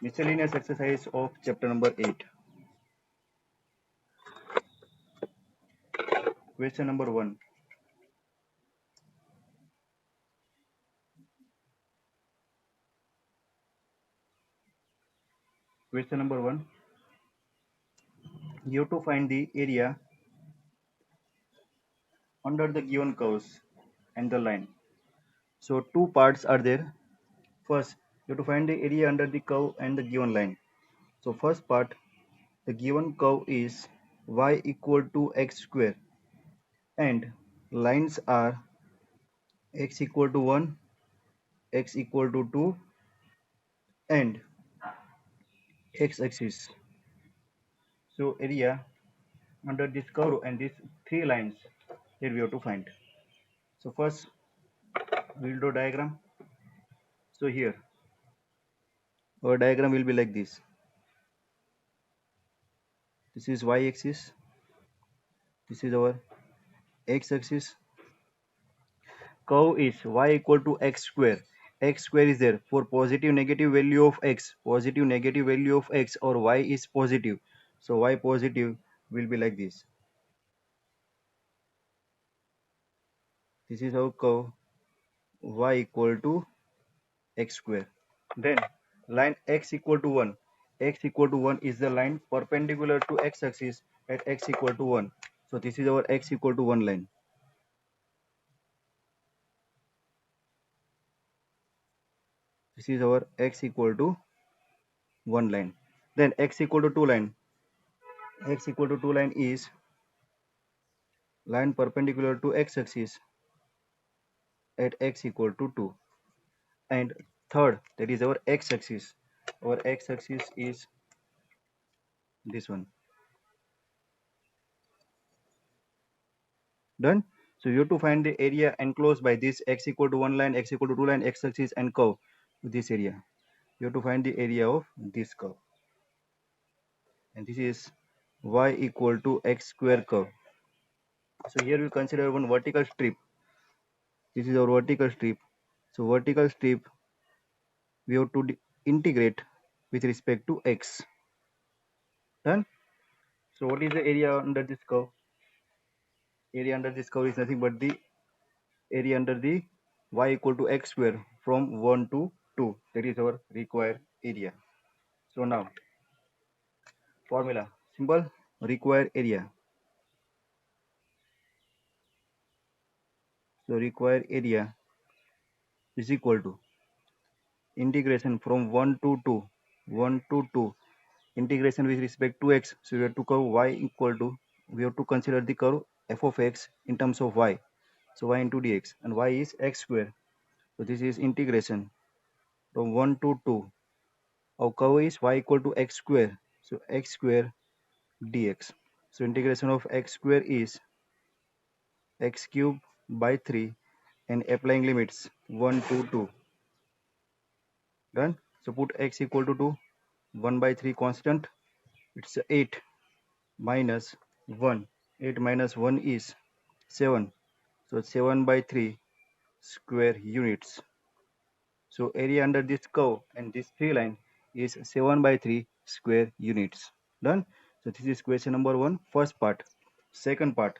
Miscellaneous exercise of chapter number 8. Question number 1. Question number 1. You have to find the area under the given curves and the line. So two parts are there. First, you have to find the area under the curve and the given line. So first part, the given curve is y equal to x square and lines are x equal to 1, x equal to 2 and x axis. So area under this curve and these three lines that we have to find. So first we'll draw diagram. So here our diagram will be like this. This is y axis, this is our x axis. Curve is y equal to x square. X square is there for positive negative value of x, positive negative value of x, or y is positive. So y positive will be like this. This is our curve y equal to x square. Then line x equal to 1. X equal to 1 is the line perpendicular to x axis at x equal to 1. So this is our x equal to 1 line. This is our x equal to 1 line. Then x equal to 2 line. X equal to 2 line is line perpendicular to x axis at x equal to 2. And third, that is our x axis. Our x axis is this one. Done. So you have to find the area enclosed by this x equal to 1 line, x equal to 2 line, x axis and curve to this area. You have to find the area of this curve. And this is y equal to x square curve. So here we consider one vertical strip. This is our vertical strip. So vertical strip we have to integrate with respect to x. Done. So what is the area under this curve? Area under this curve is nothing but the area under the y equal to x square from 1 to 2. That is our required area. So now formula simple, required area. So required area is equal to integration from 1 to 2, 1 to 2, integration with respect to x. So we have to curve y equal to, we have to consider the curve f of x in terms of y. So y into dx, and y is x square. So this is integration from 1 to 2. Our curve is y equal to x square. So x square dx. So integration of x square is x cube by 3 and applying limits 1 to 2. Done. So put x equal to 2, 1 by 3 constant, it's 8 minus 1. 8 minus 1 is 7. So 7 by 3 square units. So area under this curve and this three line is 7 by 3 square units. Done. So this is question number 1, first part. Second part,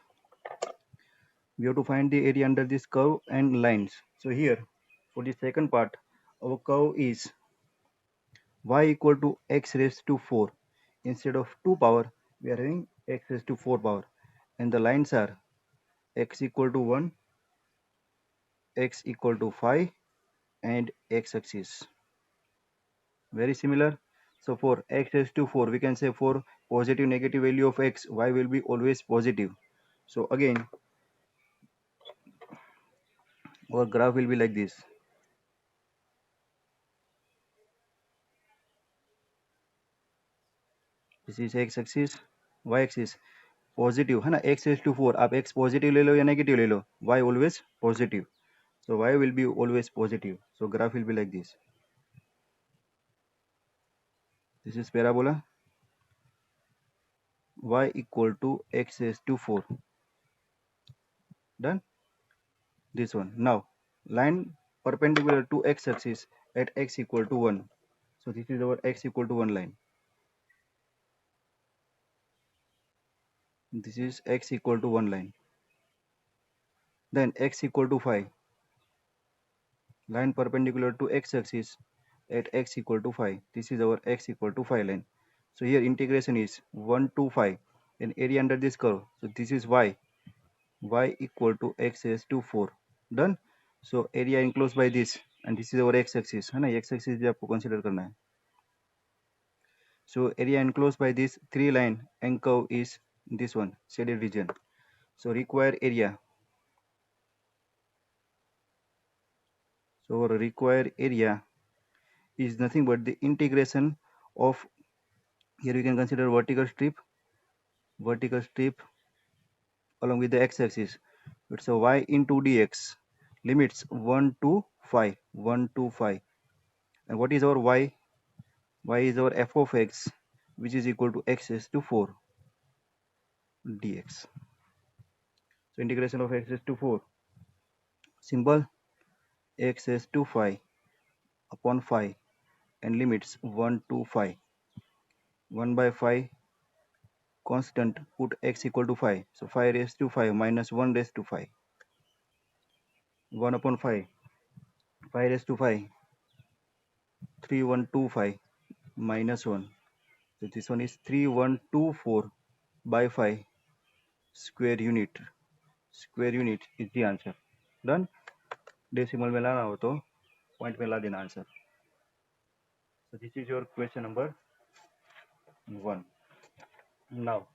we have to find the area under this curve and lines. So here for the second part, our curve is y equal to x raised to 4. Instead of 2 power, we are having x raised to 4 power. And the lines are x equal to 1, x equal to 5 and x axis. Very similar. So for x raised to 4, we can say for positive negative value of x, y will be always positive. So again, our graph will be like this. This is x axis, y axis. Positive है ना, x raised to 4, आप x positive ले लो या negative ले लो, y always positive. So y will be always positive. So graph will be like this. This is parabola. Y equal to x raised to 4. Done. This one. Now line perpendicular to x axis at x equal to 1. So this is our x equal to 1 line. This is x equal to 1 line. Then x equal to 5. Line perpendicular to x-axis at x equal to 5. This is our x equal to 5 line. So here integration is 1 to 5 and area under this curve. So this is y equal to x raised to 4. Done. So area enclosed by this and this is our x-axis है ना, x-axis भी आपको consider करना है. So area enclosed by this 3 line and curve is this one shaded region. So required area. So required area is nothing but the integration of, here we can consider vertical strip along with the x-axis. It's a y into dx, limits 1 to 5, 1 to 5. And what is our y? Y is our f of x, which is equal to x raised to 4 dx. So integration of x raised to 4, simple, x raised to 5 upon 5 and limits 1 to 5. 1 by 5 constant, put x equal to 5. So 5 raised to 5 minus 1 raised to 5. 1 upon 5, 5 raised to 5, 3125 minus 1. So this one is 3124 by 5 square unit. Square unit is the answer. Done. Decimal में लाना हो तो point में ला देना answer. So this is your question number 1. Now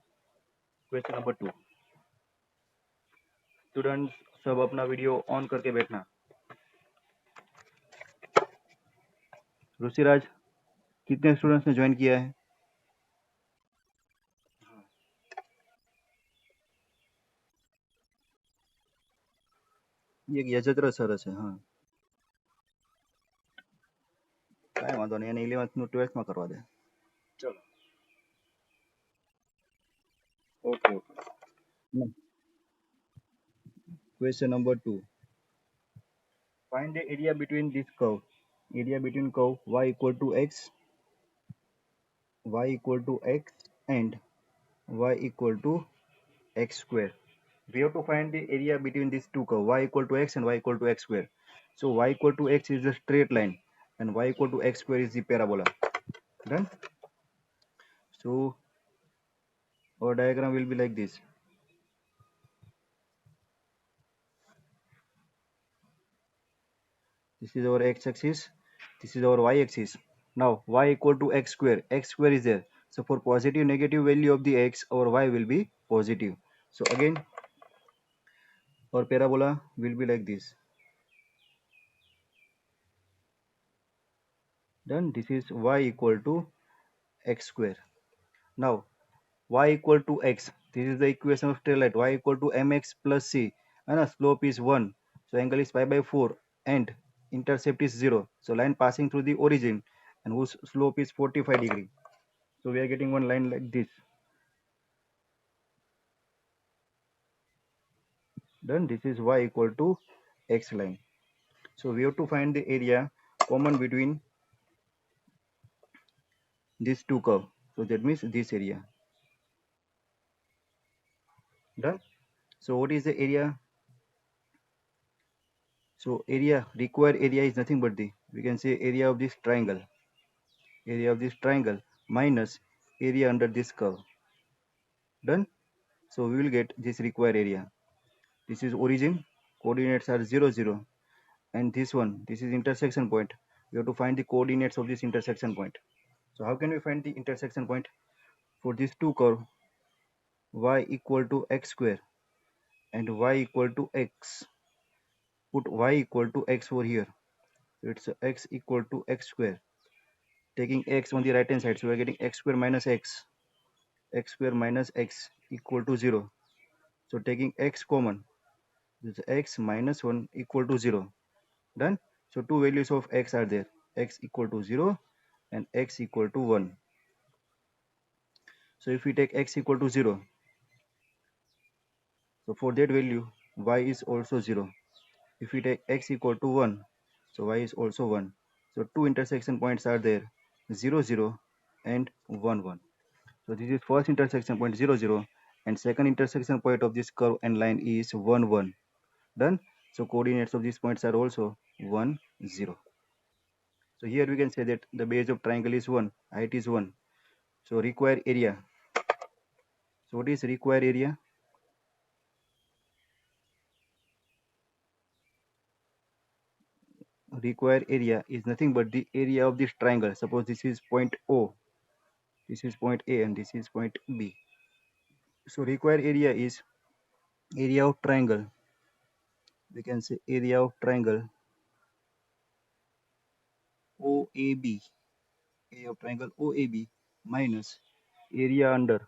question number 2. Students सब अपना video on करके बैठना. ऋषिराज कितने स्टूडेंट्स ने ज्वाइन किया है? ये यजत्र સરસ છે. હા કાંઈ વાંધો નહીં, એને 11th નું 12th માં કરવા દે. ચલો okay okay. Question number 2. Find the area between this curve. Area between curve y equal to x and y equal to x square. We have to find the area between these two curves, y equal to x and y equal to x square. So y equal to x is the straight line and y equal to x square is the parabola. Done. So our diagram will be like this. This is our x-axis, this is our y-axis. Now y equal to x square is there. So for positive negative value of the x, our y will be positive. So again our parabola will be like this. Then this is y equal to x square. Now y equal to x, this is the equation of straight line, y equal to mx plus c, and slope is 1, so angle is pi by 4 and intercept is 0. So line passing through the origin and whose slope is 45 degree. So we are getting one line like this. Then this is y equal to x line. So we have to find the area common between these two curves. So that means this area. Done. So what is the area? So area, required area is nothing but the, we can say area of this triangle. Area of this triangle minus area under this curve. Done. So we will get this required area. This is origin, coordinates are 0 0, and this one, this is intersection point. We have to find the coordinates of this intersection point. So how can we find the intersection point? For these two curve, y equal to x square and y equal to x, put y equal to x over here. So it's x equal to x square. Taking x on the right hand side, so we are getting x square minus x equal to 0. So taking x common, this x minus 1 equal to 0. Done. So two values of x are there, x equal to 0 and x equal to 1. So if we take x equal to 0, so for that value y is also 0. If we take x equal to 1, so y is also 1. So two intersection points are there. 0 0 and 1 1. So this is first intersection point 0 0, and second intersection point of this curve and line is 1 1. Done. So coordinates of these points are also 1 0. So here we can say that the base of triangle is 1, height is 1. So required area. So what is required area? Required area is nothing but the area of this triangle. Suppose this is point O, this is point A, and this is point B. So required area is area of triangle. We can say area of triangle OAB, area of triangle OAB minus area under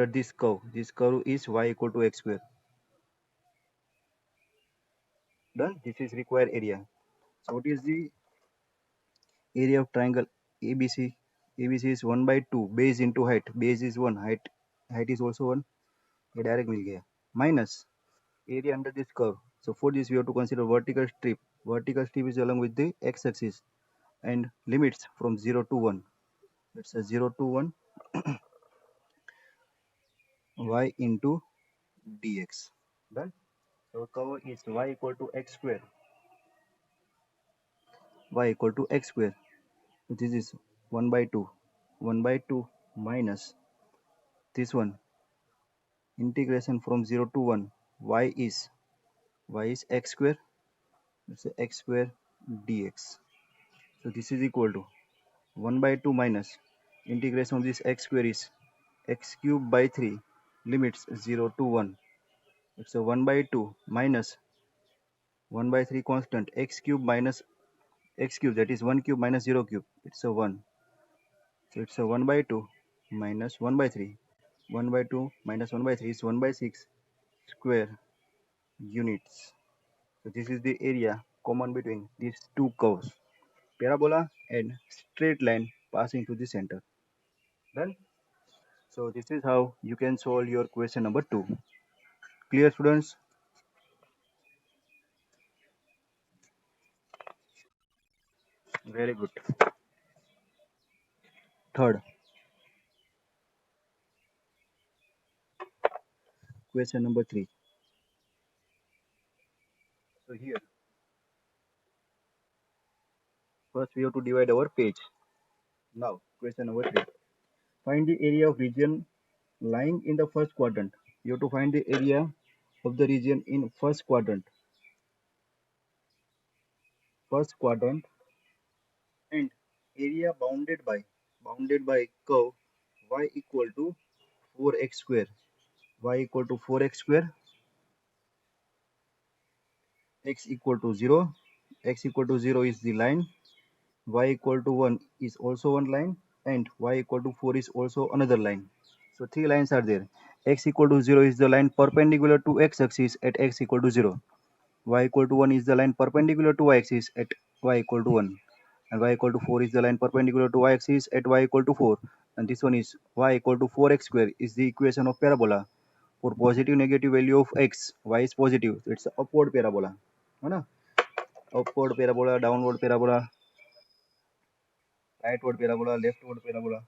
this curve. This curve is y equal to x square. Done. This is required area. So what is the area of triangle ABC? ABC is 1 by 2 base into height. Base is 1, height is also 1. ये direct मिल गया. Minus area under this curve. So for this we have to consider vertical strip. Vertical strip is along with the x-axis and limits from 0 to 1. It's a 0 to 1 y into dx. Done. So curve is y equal to x square. Y equal to x square. This is 1 by 2. 1 by 2 minus this one. Integration from 0 to 1. Y is x square. It's a x square dx. So this is equal to 1 by 2 minus integration of this x square is x cube by 3, limits 0 to 1. It's a 1 by 2 minus 1 by 3 constant, x cube minus x cube, that is 1 cube minus 0 cube. It's a 1. So it's a 1 by 2 minus 1 by 3. 1 by 2 minus 1 by 3 is 1 by 6 square units. So this is the area common between these two curves, parabola and straight line passing through the center. Done. So this is how you can solve your question number 2. Clear, students? Very good. Third, question number 3. So here, first we have to divide our page. Now, question number 3. Find the area of region lying in the first quadrant. You have to find the area of the region in first quadrant. First quadrant, and area bounded by curve y equal to 4x square. Y equal to 4x square, x equal to 0. X equal to 0 is the line. Y equal to 1 is also one line, and y equal to 4 is also another line. So three lines are there. X equal to 0 is the line perpendicular to x-axis at x equal to 0. Y equal to 1 is the line perpendicular to y-axis at y equal to 1. And y equal to 4 is the line perpendicular to y-axis at y equal to 4. And this one is y equal to 4x square is the equation of parabola. For positive negative value of x, y is positive. So it's upward parabola. है ना? Upward parabola, downward parabola, rightward parabola, leftward parabola.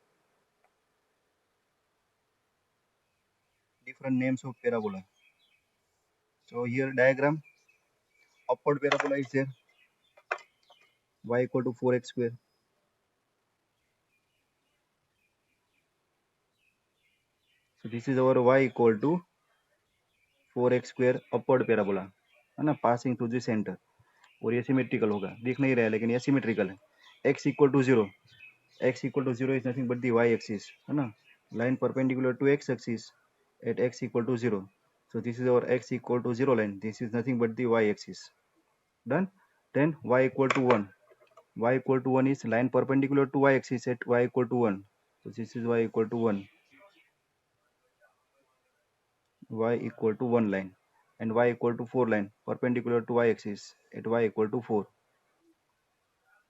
Different names of parabola. So here diagram, upward parabola is there, y equal to 4x square. So this is our y equal to 4x square upward parabola, है ना, passing through the center. और ये symmetrical होगा, दिख नहीं रहा है लेकिन ये सिमेट्रिकल है. x equal to 0. X equal to 0 is nothing but the y axis, है ना, line perpendicular to x axis at x equal to 0. So this is our x equal to 0 line. This is nothing but the y axis. Done. Then y equal to 1. Y equal to 1 is line perpendicular to y axis at y equal to 1. So this is y equal to 1. Y equal to 1 line. And y equal to 4 line perpendicular to y axis at y equal to 4.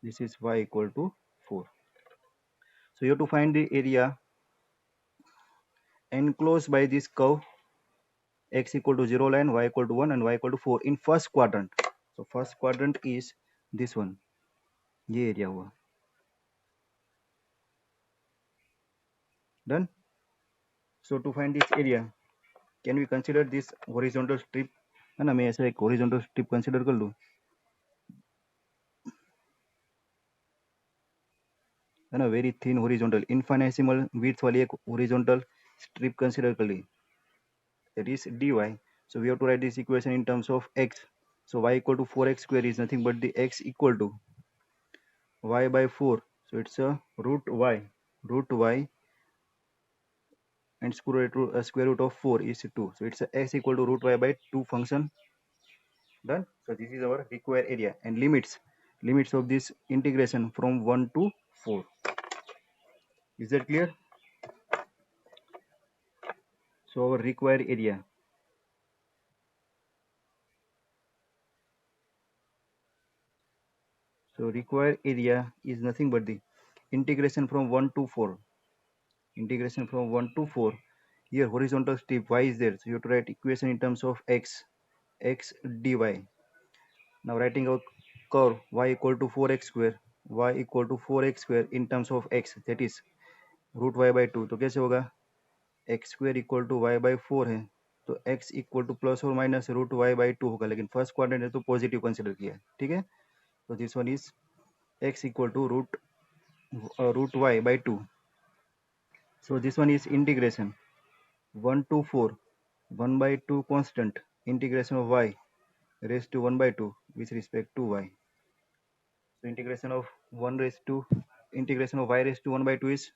This is y equal to 4. So you have to find the area enclosed by this curve x equal to 0 line, y equal to 1 and y equal to 4 in first quadrant. So first quadrant is this one. ये area हुआ। Done. So to find this area can we consider this horizontal strip, है ना, मैं ऐसा एक horizontal strip consider कर लूँ, है ना, वेरी थिन हॉरिजॉन्टल इनफाइनेसिमल विड्थ वाली एक हॉरिजॉन्टल स्ट्रिप कंसिडर कर ली, that is dy. So we have to write this equation in terms of x. So y equal to 4x square is nothing but the x equal to y by 4. So it's a root y and square root of 4 is 2. So it's a x equal to root y by 2 function. Done. So this is our required area and limits of this integration from 1 to 4. Is that clear? So our required area. So required area is nothing but the integration from 1 to 4. Integration from 1 to 4. Here horizontal strip y is there. So you have to write equation in terms of x dy. Now writing our curve y equal to 4x square, y equal to 4x square in terms of x, that is root y by 2. तो कैसे होगा, x square equal to y by 4 है, तो x equal to plus और minus root y by 2 होगा, लेकिन first quadrant है तो पॉजिटिव कंसिडर किया है, ठीक है। तो this one is x equal to root y by 2. So this one is integration 1 to 4, 1 by 2 constant, integration of y raised to 1 by 2 with respect to y. So integration of y raised to 1 by 2 is,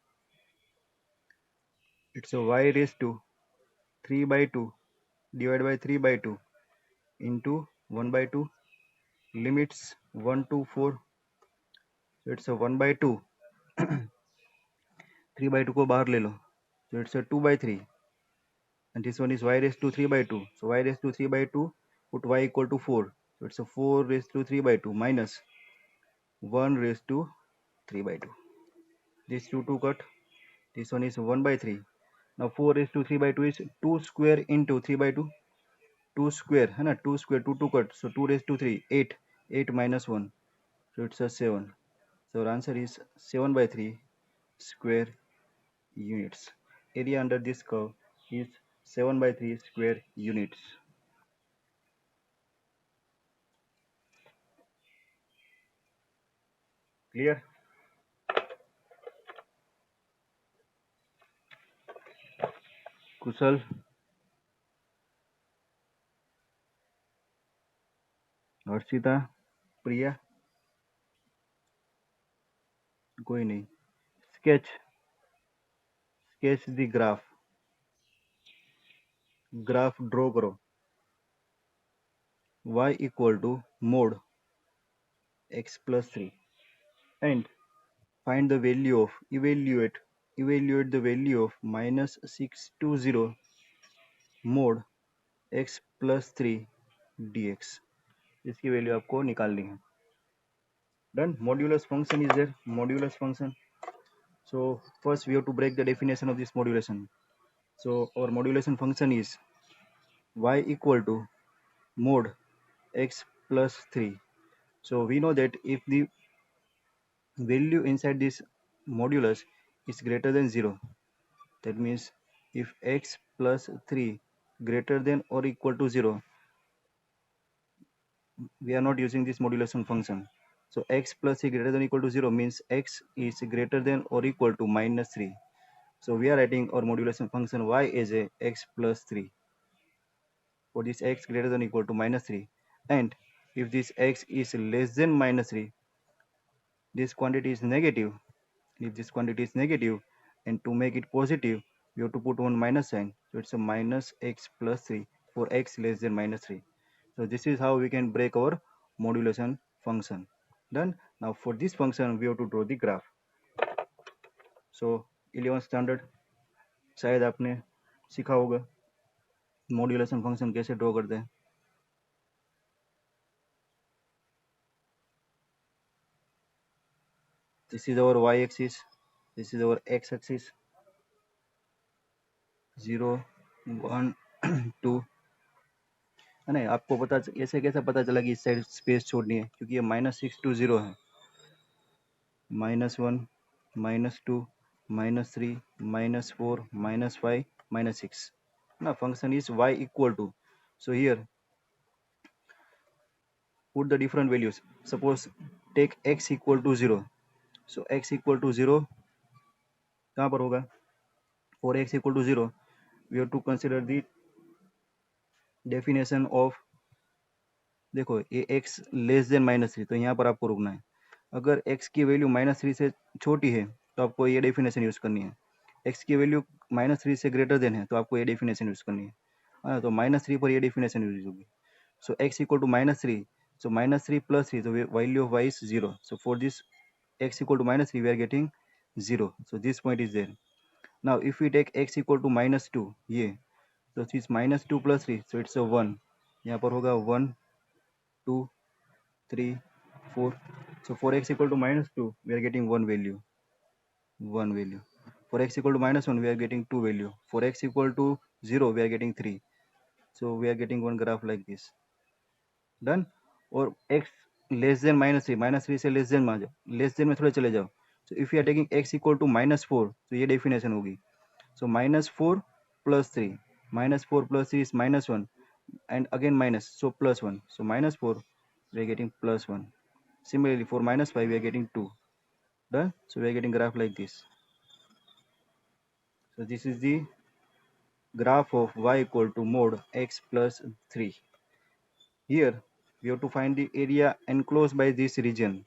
it's a y raised to 3 by 2 divided by 3 by 2 into 1 by 2, limits 1 to 4. So it's a 1 by 2, 3 by 2 को बाहर ले लो, so it's a 2 by 3, and this one is y raised to 3 by 2. So y raised to 3 by 2, put y equal to 4. So it's a 4 raised to 3 by 2 minus 1 raised to 3 by 2. This 2 cut. This one is 1 by 3. Now 4 raised to 3 by 2 is 2 square into 3 by 2. 2 square, है ना, 2 square, 2 cut. So 2 raised to 3, 8. 8 minus 1. So it's a 7. So our answer is 7 by 3 square units. Area under this curve is 7 by 3 square units. Clear? कुशल, हर्षिता, प्रिया, कोई नहीं। Sketch the graph draw करो। y equal to mod x plus 3 and find the value of evaluate the value of minus 620 mod x plus 3 dx। इसकी value आपको निकालनी है। Done. Modulus function is there, modulus function. So first we have to break the definition of this modulation. So our modulation function is y equal to mod x plus 3. So we know that if the value inside this modulus is greater than 0, that means if x plus 3 greater than or equal to 0, we are not using this modulation function. So x plus 3 greater than or equal to 0 means x is greater than or equal to minus 3. So we are writing our modulation function y as a x plus 3 for this x greater than or equal to minus 3. And if this x is less than minus 3, this quantity is negative. If this quantity is negative, and to make it positive, we have to put one minus sign. So it's a minus x plus 3 for x less than minus 3. So this is how we can break our modulation function. Done. Now for this function, we have to draw the graph. So 11th standard शायद आपने सीखा होगा modulation function कैसे draw करते हैं। This is our y axis, this is our x axis, 0 1 2, है ना। आपको पता ऐसे कैसे पता चला कि इस साइड स्पेस छोड़नी है, क्योंकि ये -6 to 0 है। -1, -2, -3, -4, -5, -6. Now function is y equal to. So here put the different values. Suppose take x equal to 0. So x equal to 0 कहाँ पर होगा? For x equal to 0, we have to consider the definition of, देखो ये x less than -3, तो यहाँ पर आपको रुकना है. अगर x की वैल्यू -3 से छोटी है तो आपको ये डेफिनेशन यूज करनी है. x की वैल्यू -3 से ग्रेटर देन है तो आपको ये डेफिनेशन यूज करनी है. हाँ, तो -3 पर ये डेफिनेशन यूज होगी. So x equal to -3. So -3 plus 3. So value of y is 0. So for this x equal to -3, we are getting 0. So this point is there. Now if we take x equal to -2, ये, so this -2 plus 3, so it's a 1. यहाँ पर होगा 1, 2, 3, 4. So for x equal to -2, we are getting one value. For x equal to -1, we are getting two value. For x equal to 0, we are getting 3. So we are getting one graph like this. Done. और x less than -3 से less than में आ जाओ, less than में थोड़े चले जाओ. So if you are taking x equal to -4, तो ये डेफिनेशन होगी. So -4 plus 3, -4 plus 3 is -1, and again minus, so +1. So -4, we are getting +1. Similarly for -5, we are getting 2. Done. So we are getting graph like this. So this is the graph of y equal to mod x plus 3. Here we have to find the area enclosed by this region,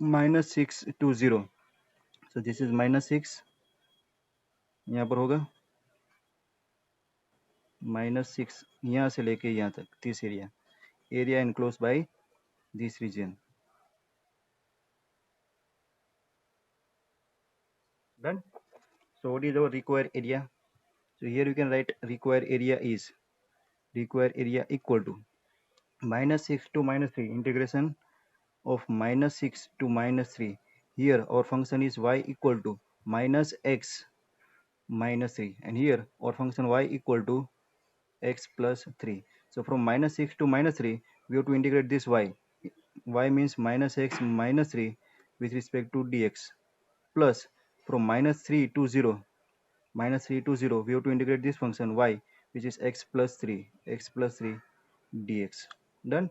-6 to 0. So this is -6, यहाँ पर होगा -6, यहाँ से लेके यहाँ तक this area enclosed by this region. Done. So what is our required area? So here you can write required area equal to -6 to -3, integration of -6 to -3. Here our function is y equal to -x -3, and here our function y equal to x plus 3. So from -6 to -3, we have to integrate this y. Y means -x -3 with respect to dx, plus from -3 to 0, we have to integrate this function y, which is x plus 3 dx. Done.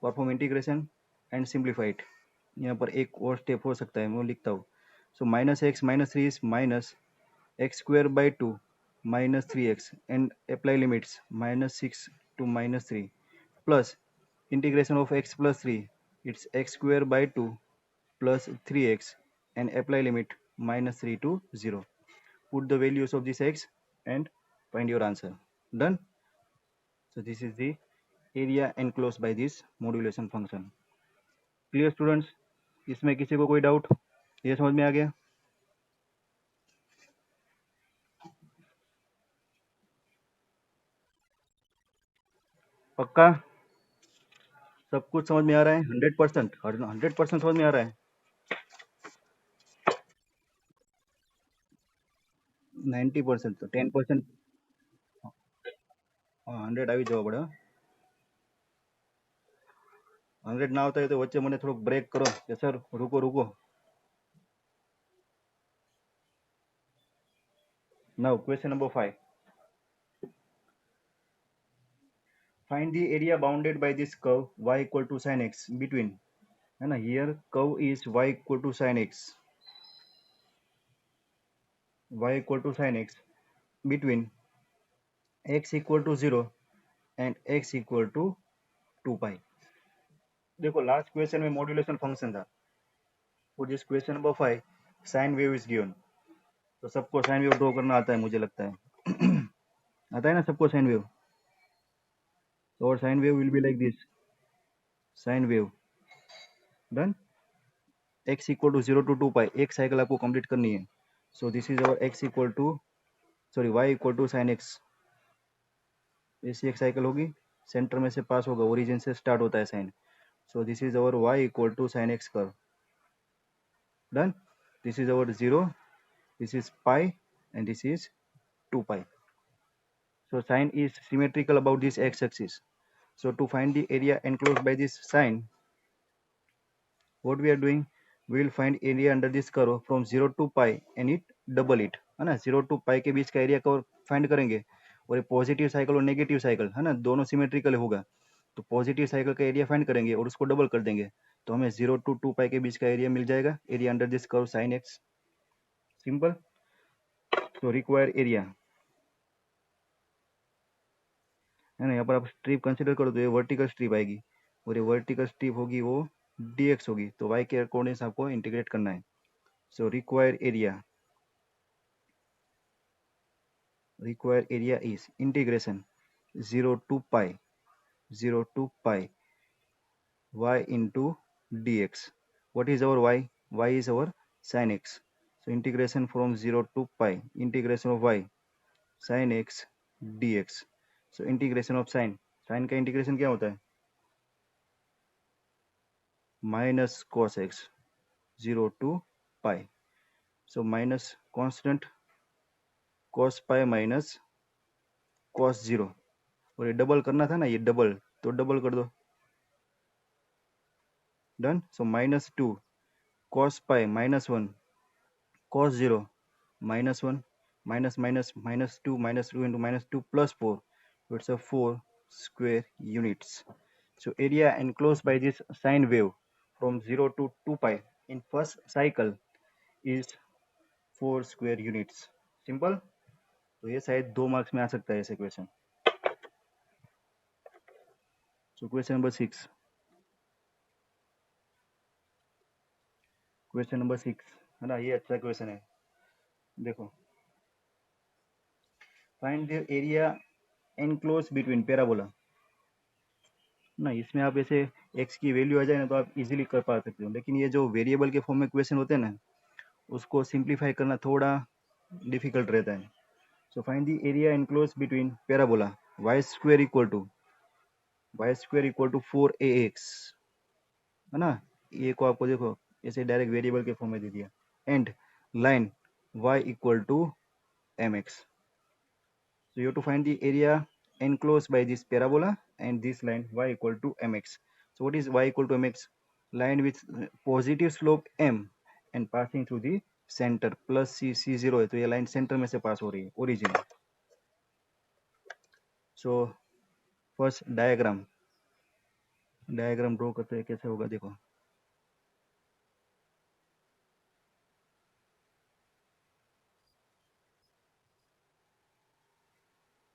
Perform integration and simplify it. यहाँ पर एक और step हो सकता है, मैं लिखता हूँ. So -x -3 is -x² by 2 -3x, and apply limits -6 to -3, plus integration of x plus 3, it's x² by 2 plus 3x, and apply limit -3 to 0. Put the values of this x and find your answer. Done. So this is the area enclosed by this modulation function. Clear students? इसमें किसी को कोई doubt? ये समझ में आ गया? पक्का? सब कुछ समझ में आ रहा है? 100%? 100% समझ में आ रहा है? 90% तो 10%. 100 આવી જવા પડે. 100 ના આવતા હોય તો વચ્ચે મને થોડુંક બ્રેક કરો કે sir રૂકો. Now question number 5. Find the area bounded by this curve y equal to sin x between, है ना, here curve is y equal to sin x, between x equal to 0 and x equal to 2 pi. देखो last question में modulation function था. For this question number 5, sine wave is given. तो सबको sine wave draw करना आता है, मुझे लगता है. आता है ना सबको साइन वेव? और sine wave will be like this, sine wave. Done. x equal to 0 to 2 pi, एक साइकिल आपको कंप्लीट करनी है. So this is our x equal to, sorry y equal to sine x. ऐसी एक cycle होगी, centre में से पास होगा, ओरिजिन से स्टार्ट होता है sine. So this is our y equal to sine x curve. Done. This is our 0, this is pi, and this is 2 pi. So sine is symmetrical about this x-axis. So to find the area enclosed by this sine, what we are doing, we will find area under this curve from 0 to pi and it double it, है ना। 0 to पाई के बीच का area cover find करेंगे, और ये positive cycle और negative cycle, है ना, दोनों सिमेट्रिकल होगा, तो पॉजिटिव साइकिल का एरिया फाइंड करेंगे और उसको डबल कर देंगे, तो हमें 0 to 2 पाई के बीच का एरिया मिल जाएगा, area under this curve sine x. Simple. तो रिक्वायर एरिया, है ना, यहाँ पर आप स्ट्रिप कंसिडर करो तो ये वर्टिकल स्ट्रिप आएगी, और ये वर्टिकल स्ट्रिप होगी वो dx होगी, तो y के अकॉर्डिंग आपको इंटीग्रेट करना है। सो required area is integration 0 to pi y into dx. What is our y? Y is our sin x. So integration from 0 to pi, integration of y sin x dx. So integration of sin का integration क्या होता है? Minus cos x 0 to pi. So minus constant cos pi minus cos 0, और ये double करना था ना, ये डबल, तो डबल कर दो, done. So -2 cos pi -1 cos 0 -1 -2 -2 into -2 plus 4, so it's a 4 square units. So area enclosed by this sine wave from 0 to 2 pi in first cycle is 4 square units. Simple. तो ये शायद 2 marks में आ सकता है ऐसे question. So question number 6, है ना, ये अच्छा क्वेश्चन है। देखो, find the area enclose between parabola ना, इसमें आप ऐसे x की वैल्यू आ जाए ना तो आप इजीली कर पा सकते हो, लेकिन ये जो वेरिएबल के फॉर्म में क्वेश्चन होते हैं ना, उसको सिंप्लीफाई करना थोड़ा डिफिकल्ट रहता है। So find the area enclose between parabola y² = 4ax, है ना। ये को आपको देखो ऐसे डायरेक्ट वेरिएबल के फॉर्म में दे दिया, and line y = mx. So you have to find the area enclosed by this parabola and this line y = mx. So what is y = mx? Line with positive slope m and passing through the center plus c0 है, तो ये line centre में से पास हो रही है, origin. So first diagram draw करते हैं, कैसे होगा देखो।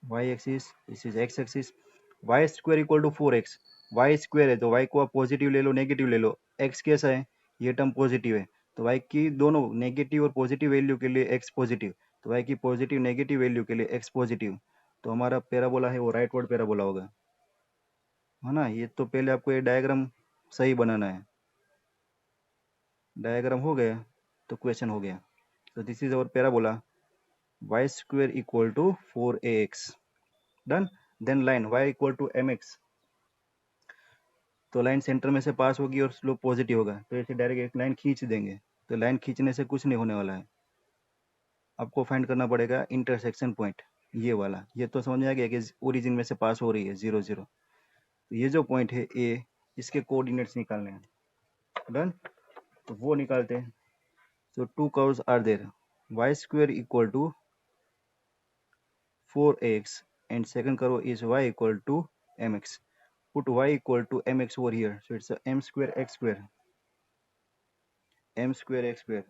y axis, this is x axis, y² = 4x, y² है तो y को आप पॉजिटिव ले लो नेगेटिव ले लो, x कैसा है, ये टर्म पॉजिटिव है, तो y की दोनों नेगेटिव और पॉजिटिव वैल्यू के लिए x पॉजिटिव, तो y की पॉजिटिव नेगेटिव वैल्यू के लिए x पॉजिटिव, तो हमारा पैराबोला है वो राइटवर्ड पैराबोला होगा, है ना। ये तो पहले आपको ये डायग्राम सही बनाना है, डायग्राम हो गया तो क्वेश्चन हो गया। तो this is our parabola y² = 4ax, done. Then line y = mx, तो लाइन सेंटर में से पास होगी और स्लोप पॉजिटिव होगा, तो ऐसे डायरेक्ट एक लाइन खींच देंगे, तो लाइन खींचने से कुछ नहीं होने वाला है, आपको फाइंड करना पड़ेगा इंटरसेक्शन पॉइंट, ये वाला। ये तो समझ में आ गया कि ओरिजिन में से पास हो रही है 0 0, तो ये जो पॉइंट है ए, इसके कोऑर्डिनेट्स निकालने हैं, डन। तो वो निकालते हैं। So two curves are there, y² = 4x and second curve is y = mx. Put y = mx over here, so it's a m² x², m² x²,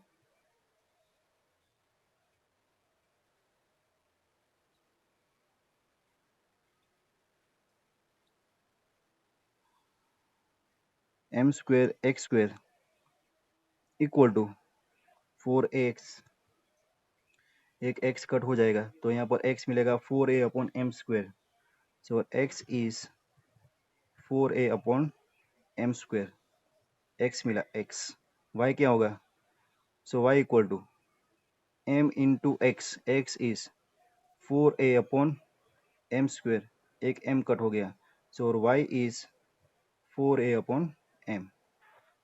m² x² equal to 4ax, एक x cut हो जाएगा तो यहाँ पर x मिलेगा 4a/m², so x is 4a/m², x मिला x, y क्या होगा, so y equal to m into x, x is 4a/m², एक m कट हो गया, so y is 4a/m,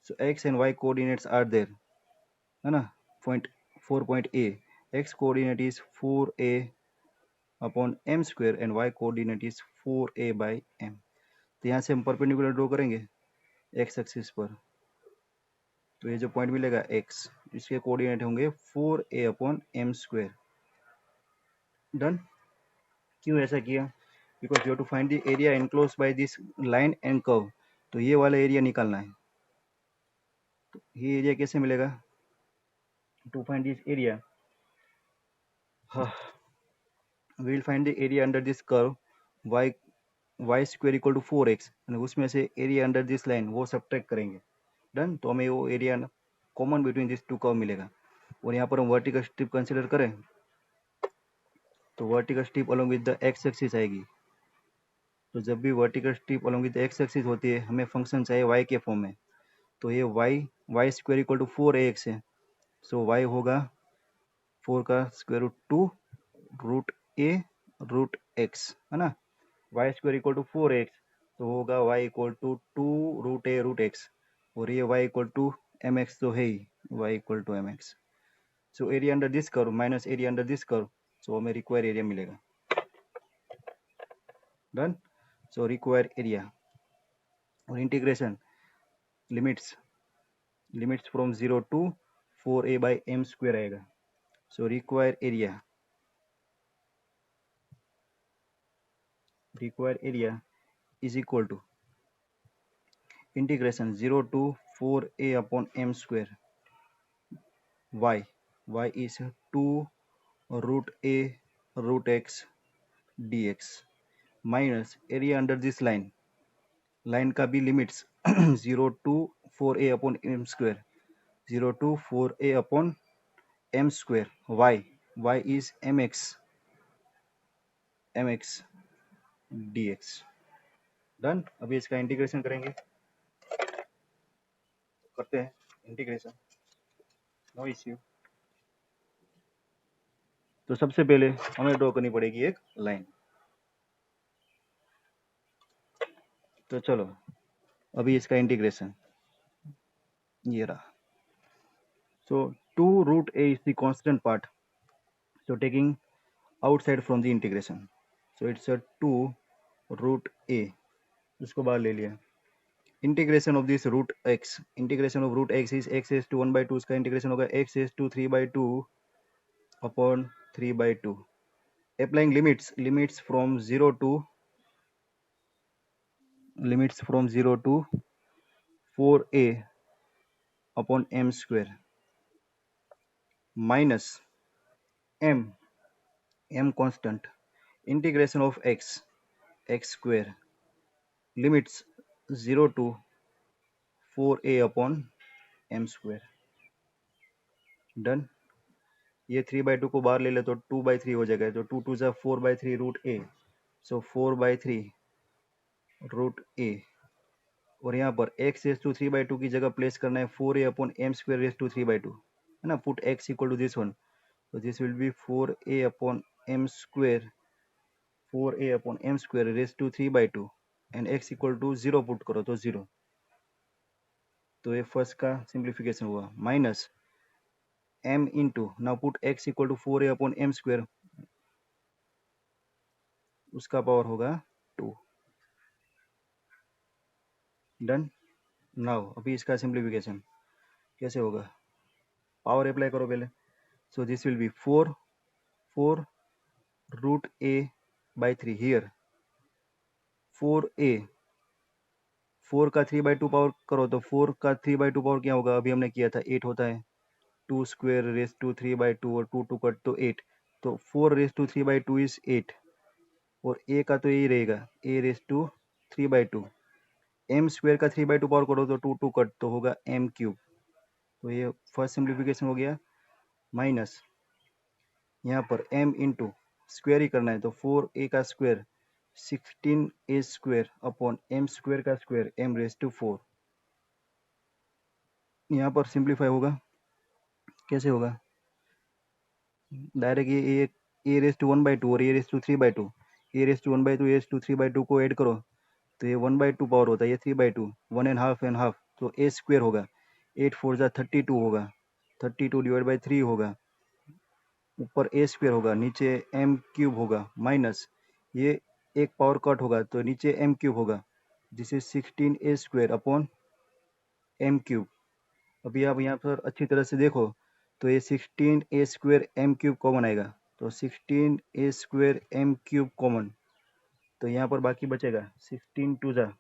so x and y coordinates are there, है ना। Point 4 point a, x coordinate is 4a/m² and y coordinate is 4a/m। तो यहाँ से हम perpendicular draw करेंगे x एक्सिस पर, तो ये जो पॉइंट मिलेगा x, इसके कोऑर्डिनेट होंगे 4a/m²। डन। क्यों ऐसा किया? Because you have to find the area enclose by this line and curve. तो ये वाला एरिया निकालना है। तो ये एरिया कैसे मिलेगा? To find this area, we will find the area under this curve y square equal to 4x, उसमें से एरिया अंडर दिस लाइन वो सब्ट्रैक्ट करेंगे। डन। तो हमें वो area common between this two curve मिलेगा। और यहाँ पर हम वर्टिकल स्ट्रिप कंसिडर करें तो vertical strip along with the x axis आएगी। तो जब भी vertical strip along with x axis होती है, हमें फंक्शन चाहिए y के फॉर्म में। तो ये y square equal to 4ax है। सो y होगा 4 का square root 2 root a root x, है ना। y square equal to 4x, तो होगा y equal to 2 root a root x। और ये y इक्वल टू mx तो है ही, y equal to mx। So area under this curve minus area under this curve, so हमें require area मिलेगा। Done. So require area और integration limits from 0 to 4a/m² आएगा। So require area is equal to integration 0 to 4a/m²। y is 2 root a root x dx minus area under this line का भी limits 0 to 4a/m², 0 to 4a/m²। y is mx dx। Done. अभी इसका integration करेंगे, करते हैं integration, no issue. तो सबसे पहले हमें ड्रॉ करनी पड़ेगी एक लाइन। तो चलो अभी इसका इंटीग्रेशन ये रहा। सो 2 root a is the constant part, so taking outside from the integration, so it's a 2 root a, इसको बाहर ले लिया। Integration of this root x, integration of root x is x is to 1/2, इसका integration होगा x is to 3/2 upon 3/2। Applying limits from 0 to 4a upon m² minus m constant, integration of x² limits 0 to 4a upon m²। Done. ये 3/2 को बाहर ले ले तो 2/3 हो जाएगा, तो 2 2 4/3 root a, so 4/3 root a। और यहाँ पर x रेस टू 3/2 की जगह प्लेस करना है 4a upon m² raise to 3/2, है ना। Put x equal to this one, तो this will be 4a upon m² 4a upon m² raise to 3/2 and x equal to 0 put करो तो 0। तो ये फर्स्ट का सिंप्लीफिकेशन हुआ, minus m into, now put x equal to 4a upon m², उसका power होगा 2। Done. Now अभी इसका सिंप्लीफिकेशन कैसे होगा, पावर अप्लाई करो पहले। So this will be 4 root a by 3 here 4a, 4 का 3/2 पावर करो तो 4 का 3/2 पावर क्या होगा, अभी हमने किया था 8 होता है। 2 स्क्वायर रेस टू 3/2 और 2 2 कट तो 8, तो 4 रेस टू 3/2 इज 8। और a का तो यही रहेगा, a रेस टू 3/2। m² का 3/2 पावर करो तो 2 2 कट तो होगा m³। तो ये फर्स्ट सिंप्लीफिकेशन हो गया, माइनस यहाँ पर m इंटू स्क्वायर ही करना है तो 4a का स्क्वायर 16a² अपॉन m² का स्क्वायर m रेस टू 4। यहाँ पर सिंप्लीफाई होगा, कैसे होगा, डायरेक्ट ये a रेस टू 1/2 और a raise to 3/2, a raise to 1/2 a raise to 3/2 को ऐड करो तो ये 1/2 पावर होता है, ये 3/2, 1.5 एंड हाफ, तो a² होगा। 8 4 जा 32 होगा, 32 डिवाइड बाई 3 होगा, ऊपर a² होगा, नीचे m³ होगा, माइनस ये एक पावर कट होगा तो नीचे m³ होगा, this is 16a² upon m³। अभी आप यहाँ पर अच्छी तरह से देखो तो ये 16a² m³ कॉमन आएगा, तो 16a² m³ कॉमन, तो यहाँ पर बाकी बचेगा 16 2 जा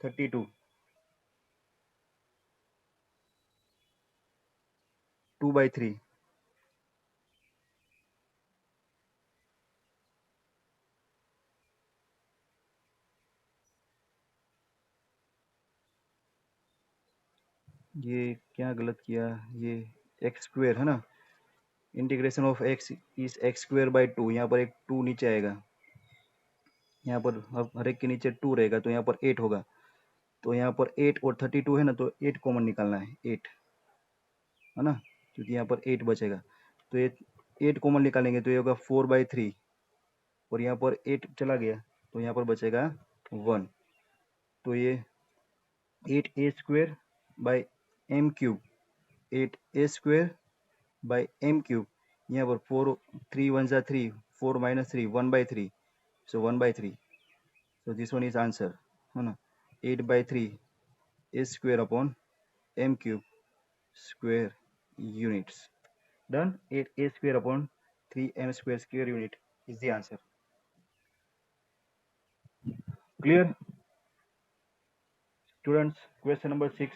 32, 2/3। ये क्या गलत किया, ये x² है ना, integration of x is x²/2, यहाँ पर एक 2 नीचे आएगा, यहाँ पर अब हर एक के नीचे 2 रहेगा तो यहाँ पर 8 होगा, तो यहाँ पर 8 और 32 है ना, तो 8 कॉमन निकालना है, 8 है ना, क्योंकि यहाँ पर 8 बचेगा, तो ये 8 कॉमन निकालेंगे तो ये होगा 4/3, और यहाँ पर 8 चला गया तो यहाँ पर बचेगा 1, तो ये 8a² by m³, 8a² by m³, यहाँ पर 4 3 1 जा 3, 4 - 3 1/3, so 1/3, so this one is answer, है ना, 8/3 a²/m³ square units, done, 8a²/3m² square unit is the answer. Clear students? Question number 6.